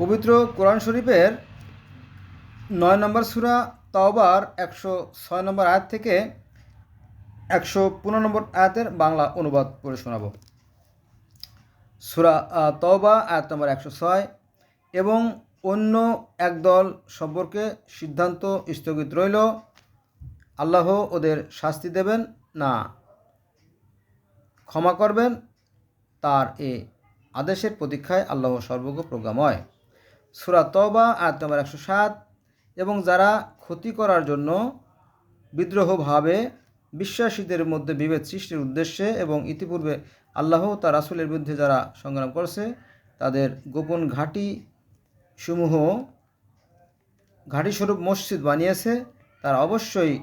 পবিত্র কোরআন শরীফের 9 নম্বর সূরা তাওবার 106 নম্বর আয়াত থেকে 115 নম্বর আয়াতের বাংলা অনুবাদ পড়ে শোনাব। সূরা তাওবা আয়াত নম্বর 106। এবং অন্য একদল সম্পর্কে সিদ্ধান্ত স্থগিত রইল, আল্লাহ ওদের শাস্তি দেবেন না ক্ষমা করবেন, তার এ আদেশের প্রতীক্ষায় আল্লাহ সর্বজ্ঞ প্রজ্ঞাময়। সূরা তাওবা আয়াত নম্বর 107। এবং যারা ক্ষতি করার জন্য বিদ্রোহভাবে বিশ্বাসীদের মধ্যে বিভেদ সৃষ্টির উদ্দেশ্যে এবং ইতিপূর্বে আল্লাহ তার রাসূলের বিরুদ্ধে যারা সংগ্রাম করছে, তাদের গোপন ঘাঁটিস্বরূপ মসজিদ বানিয়েছে, তারা অবশ্যই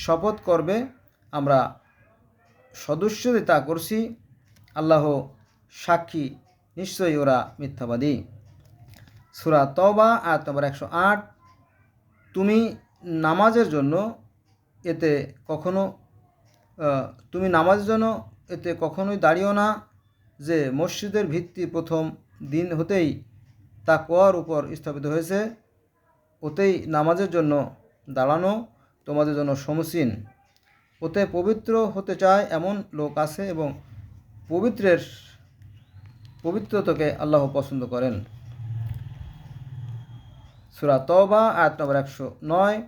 শপথ করবে আমরা সদস্যদের তা করছি, আল্লাহ সাক্ষী, নিশ্চয়ই ওরা মিথ্যাবাদী। সূরা তাওবা আয়াত নম্বর 108। তুমি নামাজের জন্য এতে কখনোই দাঁড়িও না, যে মসজিদের ভিত্তি প্রথম দিন হতেই তাকওয়ার উপর স্থাপিত হয়েছে, ওতেই নামাজের জন্য দাঁড়ানো তোমাদের জন্য সমীচীন। ওতে পবিত্র হতে চায় এমন লোক আছে এবং পবিত্রতাকে আল্লাহ পছন্দ করেন। সূরা তাওবা আয়াত নম্বর 109।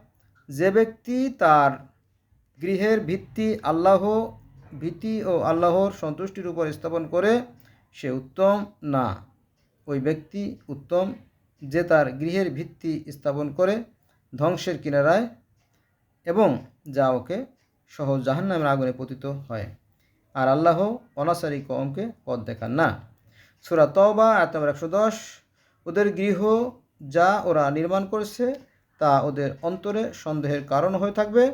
যে ব্যক্তি তার গৃহের ভিত্তি ও আল্লাহর সন্তুষ্টির উপর স্থাপন করে, সে উত্তম না। ওই ব্যক্তি উত্তম যে তার গৃহের ভিত্তি স্থাপন করে ধ্বংসের কিনারায় এবং যা ওকে সহজ জাহান্নামের আগুনে পতিত হয়, আর আল্লাহ অনাচারী কওমকে পথ দেখান না। সূরা তাওবা আয়াত নম্বর 110। ওদের গৃহ যা ওরা নির্মাণ করেছে তা ওদের অন্তরে সন্দেহের কারণ হয়ে থাকবে,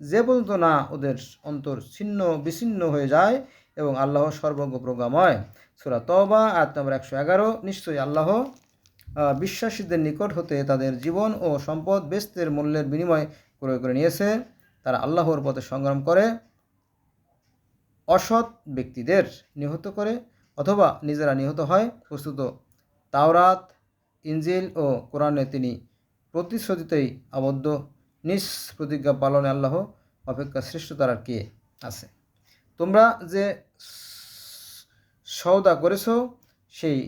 যে পর্যন্ত না ওদের অন্তর ছিন্ন বিচ্ছিন্ন হয়ে যায়, এবং আল্লাহ সর্বজ্ঞ প্রজ্ঞাময়। সূরা তাওবা আয়াত নম্বর 111। নিশ্চয়ই আল্লাহ বিশ্বাসীদের নিকট হতে তাদের জীবন ও সম্পদ বেহেশতের মূল্যের বিনিময় ক্রয় করে নিয়েছে। তারা আল্লাহর পথে সংগ্রাম করে, অসৎ ব্যক্তিদের নিহত করে অথবা নিজেরা নিহত হয়। বস্তুত তাওরাত, ইনজিল ও কোরআনে তিনি প্রতিশ্রুতিতেই আবদ্ধ। নিজ প্রতিজ্ঞা পালনে আল্লাহ অপেক্ষা শ্রেষ্ঠতার আর কে আছে। তোমরা যে সওদা করেছ সেই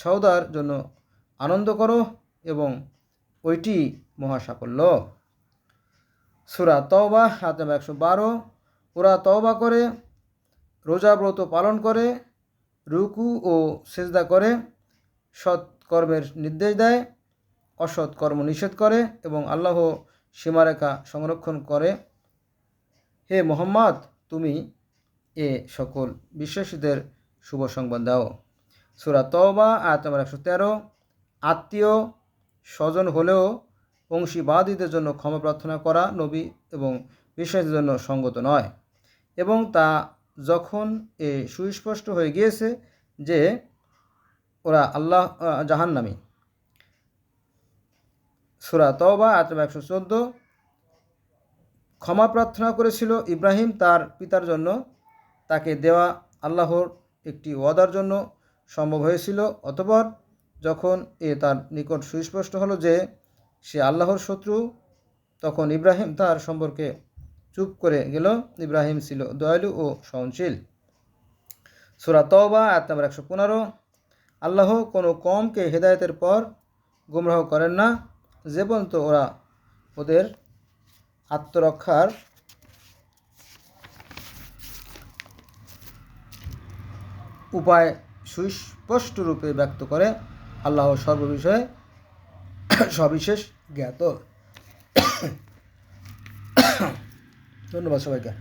সওদার জন্য আনন্দ করো এবং ওইটি মহা সাফল্য। সূরা তাওবা আয়াত নম্বর 112। ওরা তওবা করে, রোজা ব্রত পালন করে, রুকু ও সেজদা করে, সৎ কর্মের নির্দেশ দেয়, অসৎ কর্ম নিষেধ করে এবং আল্লাহ সীমারেখা সংরক্ষণ করে। হে মুহাম্মদ, তুমি এ সকল বিশ্বাসীদের শুভ সংবাদ দাও। সূরা তাওবা আয়াত নম্বর 113। আত্মীয় স্বজন হলেও অংশীবাদীদের জন্য ক্ষমা প্রার্থনা করা নবী এবং বিশ্বাসীদের জন্য সঙ্গত নয়, এবং তা যখন সুস্পষ্ট হয়ে গিয়েছে যে ওরা জাহান্নামী। সূরা তাওবা আয়াত নম্বর 114। ক্ষমা প্রার্থনা করেছিল ইব্রাহিম তার পিতার জন্য, তাকে দেওয়া আল্লাহর একটি ওয়াদার জন্য সম্ভব হয়েছিল। অতঃপর যখন তার নিকট সুস্পষ্ট হলো যে সে আল্লাহর শত্রু, তখন ইব্রাহিম তার সম্পর্কে চুপ করে গেল। ইব্রাহিম ছিল দয়ালু ও সহনশীল। সূরা তাওবা আয়াত নম্বর 115। আল্লাহ কোনো কওমকে হেদায়েতের পর গুমরাহ করেন না, যে পর্যন্ত ওরা ওদের আত্মরক্ষার উপায় সুস্পষ্ট রূপে ব্যক্ত করে। আল্লাহ সর্ববিষয়ে সবিশেষ জ্ঞাত। ধন্যবাদ সবাইকে।